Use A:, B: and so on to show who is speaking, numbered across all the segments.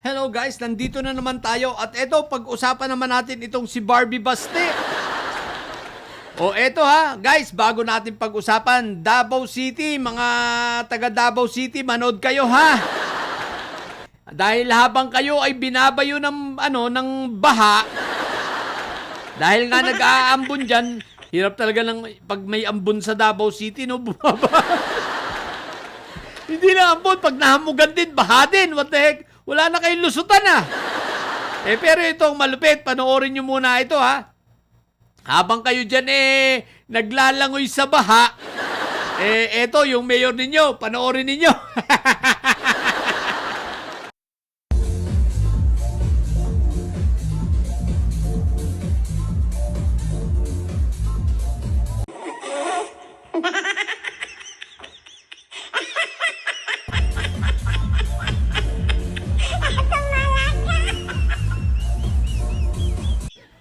A: Hello guys, nandito na naman tayo at eto, pag-usapan naman natin itong si Barbie Baste. O eto ha, guys, bago natin pag-usapan, Davao City, mga taga Davao City, manood kayo ha. Dahil habang kayo ay binabayo ng baha, dahil nga nag-aambon diyan, hirap talaga ng pag may ambon sa Davao City, no, bumaba. Hindi na ambon, pag nahamugan din, baha din, what the heck? Wala na kayong lusutan ah. Pero itong malupit, panoorin nyo muna ito ha. Habang kayo dyan naglalangoy sa baha, eto yung mayor ninyo, panoorin ninyo.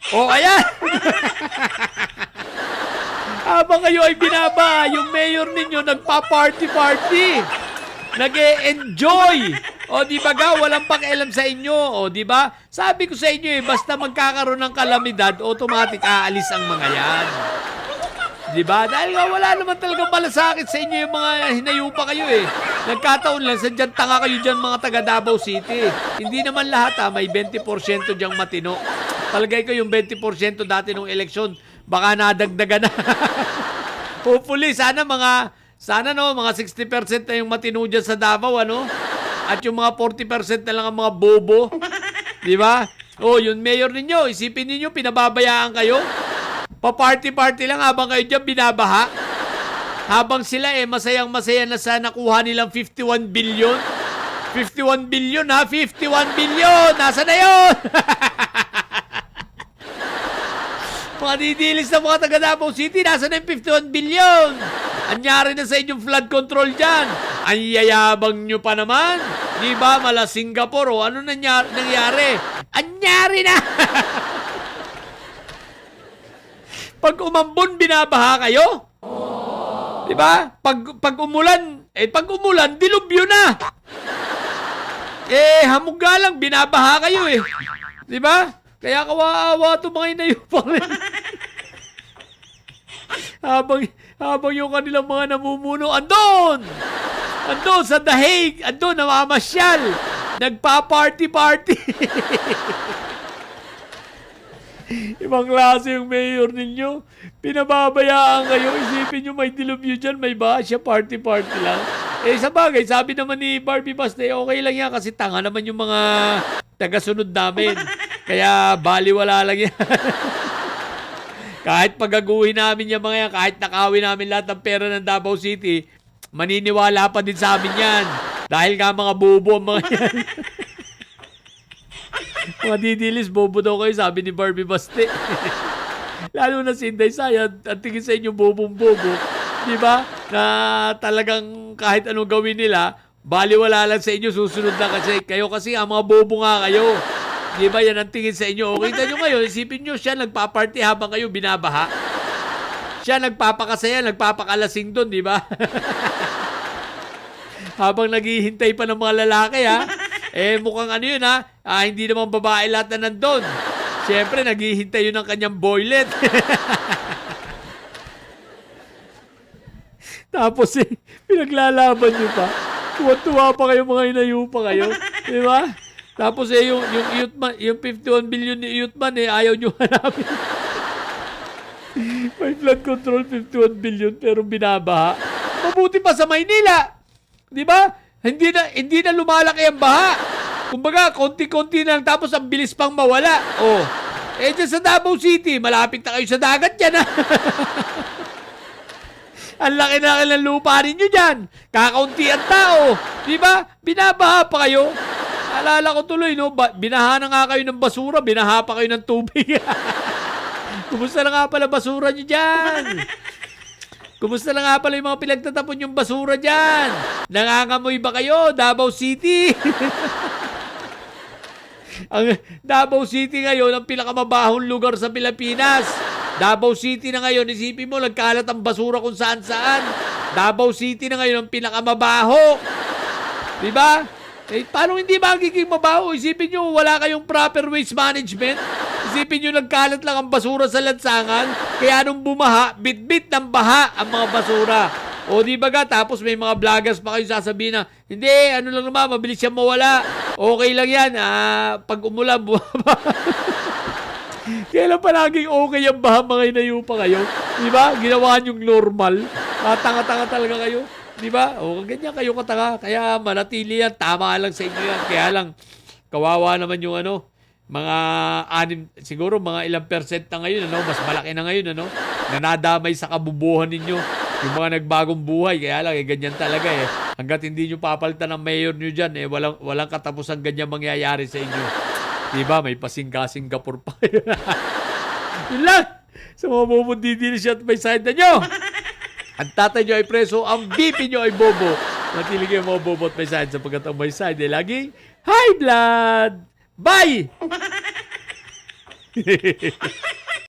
A: Oh, ayan! Habang kayo ay binaba, yung mayor ninyo nagpa-party-party. Nag-e-enjoy. O, di ba ga, walang pakialam sa inyo. O, di ba? Sabi ko sa inyo basta magkakaroon ng kalamidad, automatic aalis ang mga yan. Di ba? Dahil nga wala naman talagang malasakit sa inyo yung mga hinayupa kayo Nagkataon lang, sadyan tanga kayo dyan mga taga Davao City. Hindi naman lahat may 20% dyang matino. Palagay ko yung 20% dati nung eleksyon, baka nadagdagan na. Hopefully, sana mga 60% na yung matino dyan sa Davao, ano? At yung mga 40% na lang ang mga bobo. Di ba? Oh, yung mayor ninyo, isipin ninyo, pinababayaan kayo. Pa-party-party lang habang kayo dyan binabaha. Habang sila masayang-masaya na sa nakuha nilang 51 billion. 51 billion ha, 51 billion! Nasa na yun? Mga didilis na mga taga Davao City, nasa na yung 51 billion? Anyari na sa inyong flood control dyan. Ang yayabang nyo pa naman. Di ba, mala Singapore o ano nangyari? Anyari na! Pag umambon, binabaha kayo? Di ba? Pag umulan, dilubyo na. Hamog lang, binabaha kayo Di ba? Kaya kawawa ito mga inayupang rin. habang yung kanilang mga namumuno, andon sa The Hague, andon namamasyal, nagpa-party-party. Ibang klase yung mayor ninyo. Pinababayaan kayo. Isipin nyo may dilubyo dyan, may baha siya, party-party lang. Sa bagay, sabi naman ni Barbie Baste, okay lang yan kasi tanga naman yung mga tagasunod namin. Kaya baliwala lang yan. Kahit pagaguhin namin yung mga yan, kahit nakawin namin lahat ng pera ng Davao City, maniniwala pa din sa amin yan. Dahil nga mga bobo ang mga yan. Mga didilis, bobo daw kayo, sabi ni Barbie Baste. Lalo na si Inday Sayad, at tingin sa inyo bobong-bobo. Di ba? Na talagang kahit anong gawin nila, baliwala lang sa inyo, susunod na kasi ang mga bobo nga kayo. Di ba? Yan ang tingin sa inyo. O, kita nyo ngayon, isipin nyo, siya nagpa-party habang kayo binabaha. Siya nagpapakasaya, nagpapakalasing doon, di ba? Habang naghihintay pa ng mga lalaki, mukhang ano yun, hindi naman babae lahat na nandun. Siyempre, naghihintay yun ng kanyang boylet. Tapos, pinaglalaban nyo pa. Tuwa-tuwa pa kayo, mga inayupa kayo. Di ba? Tapos, yung Youthman, yung 51 billion ni Youthman, ayaw nyo hanapin. May flood control, 51 billion, pero binabaha. Mabuti pa sa Maynila. Di ba? Hindi na lumalaki ang baha. Kumbaga, konti-konti na lang tapos ang bilis pang mawala. Oh. Dyan sa Davao City, malapit na kayo sa dagat dyan, Ang laki na ng lupa ninyo dyan. Kakaunti ang tao. Di ba? Binabaha pa kayo. Alala ko tuloy, no? Binaha na nga kayo ng basura, binaha pa kayo ng tubig. Kumusta na nga pala basura nyo dyan? Kumusta na nga pala yung mga pinagtatapon yung basura dyan? Nangangamoy ba kayo, Davao City? Ang Davao City ngayon ang pinakamabahong lugar sa Pilipinas. Davao City na ngayon, isipin mo, nagkalat ang basura kung saan-saan. Davao City na ngayon ang pinakamabaho. Diba? Eh, paano hindi magiging mabaho? Isipin nyo, wala kayong proper waste management. Isipin nyo, nagkalat lang ang basura sa lansangan. Kaya nung bumaha, bit-bit ng baha ang mga basura. O di ba ga, tapos may mga vloggers pa kayo sasabihin na, hindi, ano lang naman, mabilis siya mawala. Okay lang yan, pag umulan, bumaba. Kailan pa laging okay ang baha, mga inayo pa kayo? Di ba? Ginawa niyong normal. Tanga-tanga talaga kayo. Di ba? O, ganyan kayo katanga. Kaya manatili yan. Tama lang sa inyo yan. Kaya lang, kawawa naman yung mga siguro mga ilang percent na ngayon, mas malaki na ngayon, nanadamay sa kabubuhan ninyo. Yung mga nagbagong buhay, kaya lang, ganyan talaga Hanggat hindi nyo papalitan ng mayor nyo dyan, walang katapusan ganyan mangyayari sa inyo. Diba? May pasingka-Singapore pa. Yun lang. Sa mga bubundidili siya at may side na nyo. Ang tatay nyo ay preso, ang BP nyo ay bobo. Natili kayo mga bobo at may side sapagkat ang may side ay laging high blood. Bye!